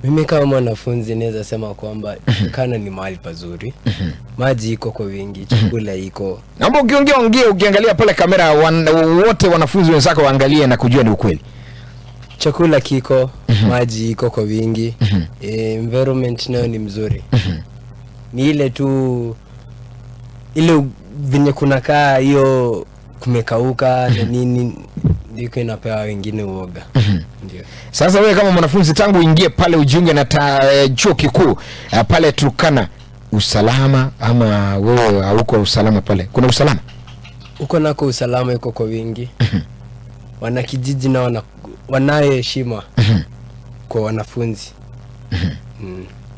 Mimi kama mwanafunzi naweza sema kwamba Turkana ni mahali pazuri. Maji iko kwa wingi, chakula iko. Naomba ukiangalia pale kamera wote wanafunzi wenzako waangalie na kujua ni ukweli. Chakula kiko, maji iko kwa wingi. Environment nayo ni mzuri. Ni ile tu ile venye kunakaa hiyo kumekauka na nini ndiko inapewa wengine uoga. Ndio. Sasa wewe kama mwanafunzi tangu uingie pale ujiunge na chuo kikuu pale Turkana, usalama ama wewe hauko usalama pale? Kuna usalama? Uko nako usalama iko kwa wingi. Wanakijiji na wanaheshima kwa wanafunzi.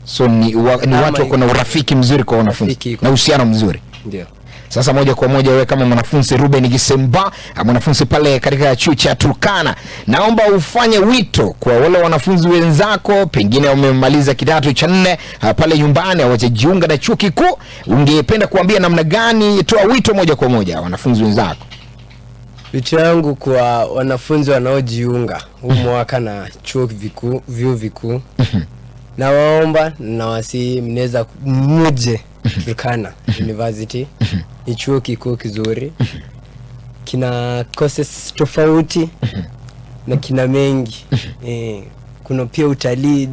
So ni watu wako na urafiki mzuri kwa wanafunzi na uhusiano mzuri. Ndio. Sasa moja kwa moja wewe kama mwanafunzi Ruben Gisemba, mwanafunzi pale katika chuo cha Turkana, naomba ufanye wito kwa wale wanafunzi wenzako pengine wamemaliza kidato cha 4 pale nyumbani hawajajiunga na chuo kikuu, ungependa kuambia namna gani? Toa wito moja kwa moja wanafunzi wenzako. Wito yangu kwa wanafunzi wanaojiunga huu mwaka na vyuo vikuu, na waomba na wasi mnaweza muje Turkana University. Ni chuo kikuu kizuri, kina courses tofauti na kina mengi. Kuna pia utalii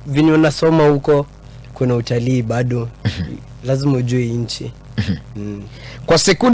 vinyo unasoma huko, kuna utalii bado lazima ujue nchi. Kwa sekunde